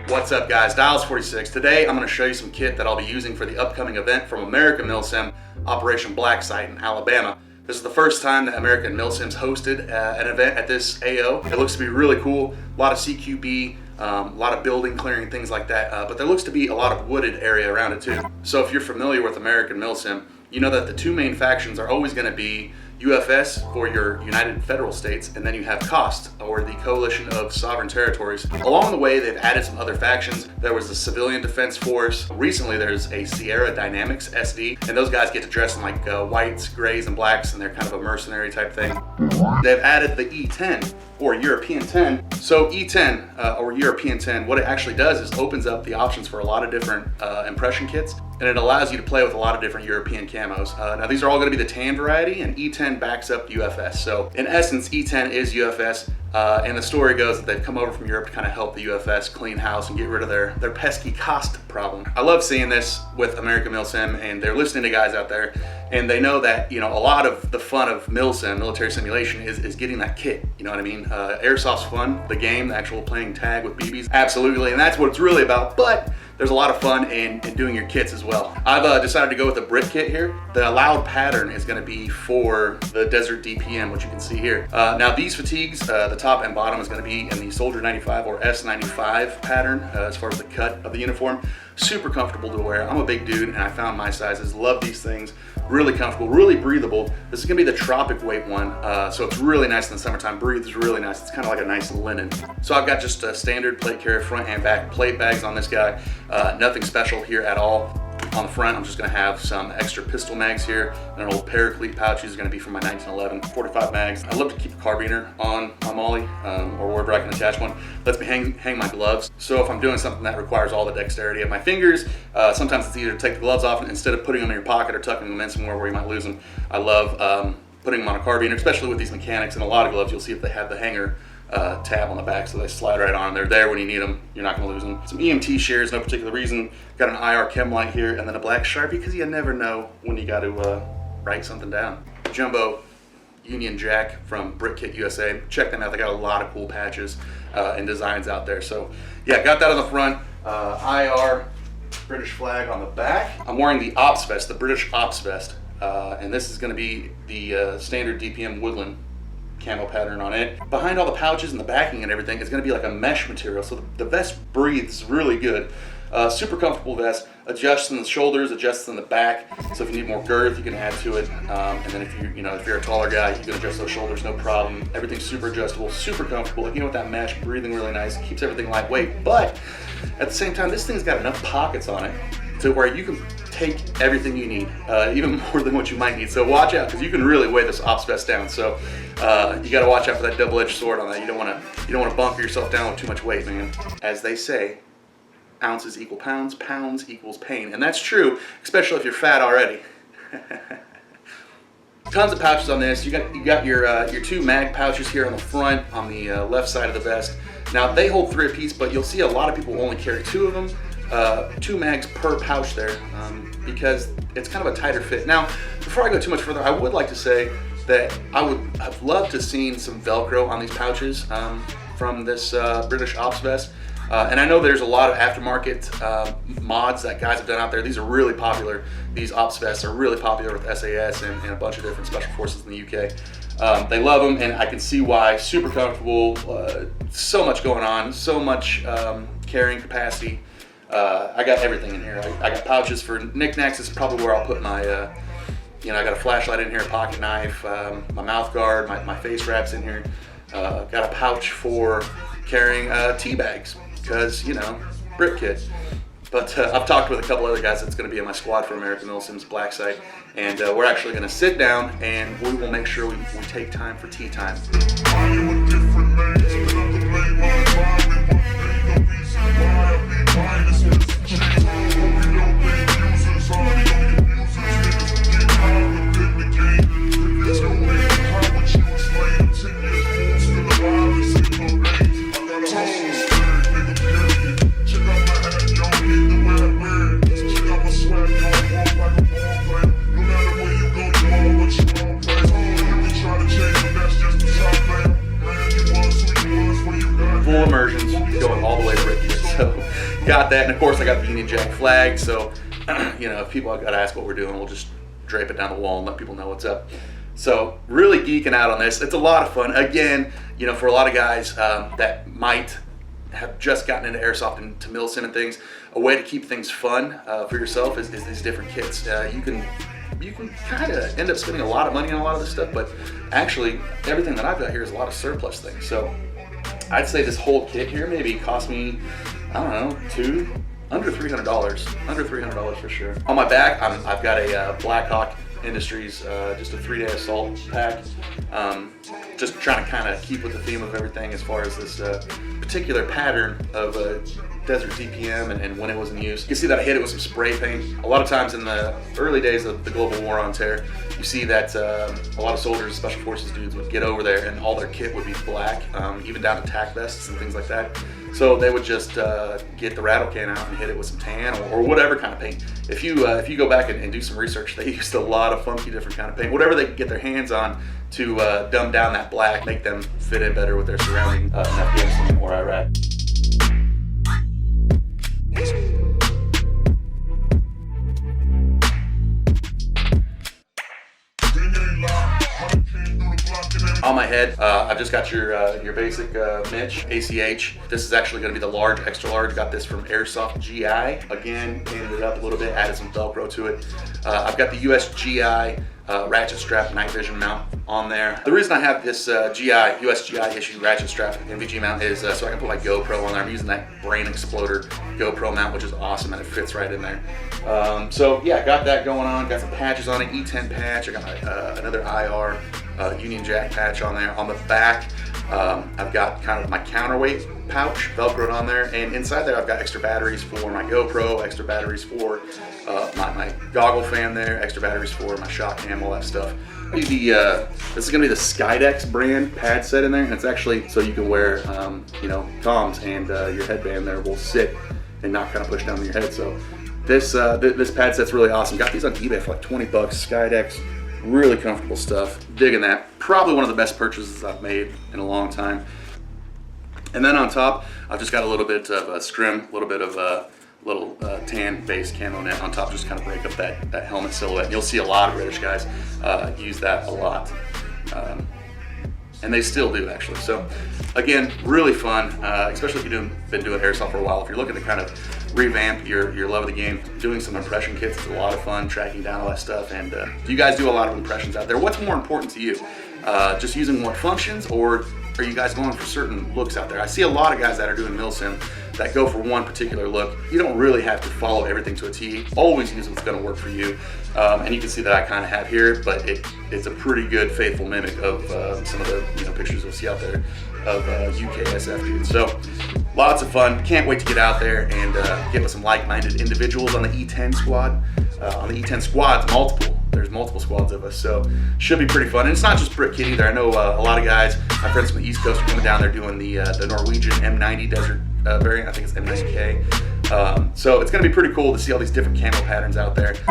What's up guys, ☱46. Today I'm going to show you some kit that I'll be using for the upcoming event from American Milsim, Operation Black Site in Alabama. This is the first time that American Milsim's hosted an event at this AO. It looks to be really cool, a lot of CQB, a lot of building clearing, things like that, but there looks to be a lot of wooded area around it too. So if you're familiar with American Milsim, you know that the two main factions are always going to be UFS for your United Federal States, and then you have COST, or the Coalition of Sovereign Territories. Along the way, they've added some other factions. There was the Civilian Defense Force. Recently, there's a Sierra Dynamics SD, and those guys get to dress in like whites, grays, and blacks, and they're kind of a mercenary type thing. They've added the E-10, or European 10. So E-10, or European 10, what it actually does is opens up the options for a lot of different impression kits, and it allows you to play with a lot of different European camos. Now these are all going to be the tan variety, and E-10 backs up UFS. So in essence, E-10 is UFS, and the story goes that they've come over from Europe to kind of help the UFS clean house and get rid of their pesky cost problem. I love seeing this with American Milsim, and they're listening to guys out there, and they know that, you know, a lot of the fun of Milsim, military simulation, is getting that kit, you know what I mean? Airsoft's fun, the game, the actual playing tag with BBs, absolutely, and that's what it's really about, but there's a lot of fun in doing your kits as well. I've decided to go with a Brit kit here. The allowed pattern is going to be for the Desert DPM, which you can see here. Now these fatigues, the top and bottom is going to be in the Soldier 95 or S95 pattern as far as the cut of the uniform. Super comfortable to wear. I'm a big dude and I found my sizes. Love these things. Really comfortable, really breathable. This is gonna be the tropic weight one, so it's really nice in the summertime. Breathes really nice. It's kind of like a nice linen. So I've got just a standard plate carrier front and back plate bags on this guy. Nothing special here at all. On the front, I'm just gonna have some extra pistol mags here, and an old Paraclete pouch is gonna be for my 1911 45 mags. I love to keep a carbiner on my Molly, or wherever I can attach one. Lets me hang my gloves. So if I'm doing something that requires all the dexterity of my fingers, sometimes it's easier to take the gloves off, and instead of putting them in your pocket or tucking them in somewhere where you might lose them, I love putting them on a carbiner, especially with these mechanics. And a lot of gloves, you'll see if they have the hanger tab on the back, so they slide right on. They're there when you need them. You're not going to lose them. Some EMT shears, no particular reason. Got an IR chem light here, and then a black Sharpie, because you never know when you got to write something down. Jumbo Union Jack from Brit Kit USA. Check them out. They got a lot of cool patches and designs out there. So yeah, got that on the front. IR British flag on the back. I'm wearing the Ops vest, the British Ops vest, and this is going to be the standard DPM woodland camo pattern on it. Behind all the pouches and the backing and everything, it's going to be like a mesh material, so the vest breathes really good. Super comfortable vest. Adjusts in the shoulders, adjusts in the back, so if you need more girth you can add to it, and then if you're a taller guy, you can adjust those shoulders, no problem. Everything's super adjustable, super comfortable. Like, you know, with that mesh, breathing really nice, keeps everything lightweight, but at the same time this thing's got enough pockets on it to where you can take everything you need, even more than what you might need. So watch out, because you can really weigh this Ops vest down. So you got to watch out for that double-edged sword on that. You don't want to bunker yourself down with too much weight, man. As they say, ounces equal pounds, pounds equals pain, and that's true, especially if you're fat already. Tons of pouches on this. You got your two mag pouches here on the front, on the left side of the vest. Now they hold 3 apiece, but you'll see a lot of people only carry 2 of them. 2 mags per pouch there, because it's kind of a tighter fit. Now, before I go too much further, I would like to say that I would have loved to seen some Velcro on these pouches from this British Ops vest. And I know there's a lot of aftermarket mods that guys have done out there. These are really popular. These Ops vests are really popular with SAS and a bunch of different special forces in the UK. They love them, and I can see why. Super comfortable, so much going on, so much carrying capacity. I got everything in here. I got pouches for knickknacks. This is probably where I'll put my, I got a flashlight in here, a pocket knife, my mouth guard, my face wraps in here. Got a pouch for carrying tea bags, because, Brit kit. But I've talked with a couple other guys that's going to be in my squad for American Milsim's Black Site, and we're actually going to sit down and we will make sure we take time for tea time. got that, and of course I got the Union Jack flag, so you know, if people gotta ask what we're doing, we'll just drape it down the wall and let people know what's up. So really geeking out on this. It's a lot of fun. Again, you know, for a lot of guys that might have just gotten into airsoft and to Milsim and things, a way to keep things fun for yourself is these different kits. You can kind of end up spending a lot of money on a lot of this stuff, but actually everything that I've got here is a lot of surplus things. So I'd say this whole kit here maybe cost me, I don't know, under $300 for sure. On my back, I've got a Blackhawk Industries, just a 3-day assault pack. Just trying to kind of keep with the theme of everything as far as this particular pattern of desert DPM and when it was in use. You can see that I hit it with some spray paint. A lot of times in the early days of the global war on terror, you see that a lot of soldiers, special forces dudes would get over there and all their kit would be black, even down to tack vests and things like that. So they would just get the rattle can out and hit it with some tan or whatever kind of paint. If you go back and do some research, they used a lot of funky different kind of paint, whatever they could get their hands on to dumb down that black, make them fit in better with their surrounding in Afghanistan or Iraq. On my head, I've just got your basic Mitch ACH. This is actually going to be the large, extra large. Got this from Airsoft GI. Again, painted it up a little bit, added some Velcro to it. I've got the US GI ratchet strap night vision mount on there. The reason I have this US GI issue ratchet strap NVG mount is so I can put my GoPro on there. I'm using that Brain Exploder GoPro mount, which is awesome, and it fits right in there. So yeah, got that going on. Got some patches on it, E-10 patch. I got another IR Union Jack patch on there. On the back, I've got kind of my counterweight pouch Velcroed on there, and inside there I've got extra batteries for my GoPro, extra batteries for my goggle fan there, extra batteries for my shot cam, all that stuff. This is going to be the Skydex brand pad set in there, and it's actually so you can wear you know, comms, and your headband there will sit and not kind of push down on your head. So this pad set's really awesome. Got these on eBay for like 20 bucks. Skydex, really comfortable stuff. Digging that. Probably one of the best purchases I've made in a long time. And then on top, I've just got a little bit of scrim, a little bit of little tan base camo net on top, just kind of break up that helmet silhouette. You'll see a lot of British guys use that a lot. And they still do, actually. So again, really fun, especially if you've been doing airsoft for a while. If you're looking to kind of revamp your love of the game, doing some impression kits is a lot of fun, tracking down all that stuff. And you guys do a lot of impressions out there. What's more important to you? Just using what functions, or are you guys going for certain looks out there? I see a lot of guys that are doing Milsim that go for one particular look. You don't really have to follow everything to a T. Always use what's going to work for you. And you can see that I kind of have here, but it's a pretty good faithful mimic of some of the pictures you'll see out there of UKSF dudes. So lots of fun. Can't wait to get out there and get with some like-minded individuals on the E-10 squad. On the E-10 squads, there's multiple squads of us, so should be pretty fun. And it's not just Brit kit either. I know a lot of guys, my friends from the East Coast, are coming down there doing the Norwegian M90 desert variant. I think it's M90K. So it's going to be pretty cool to see all these different camo patterns out there.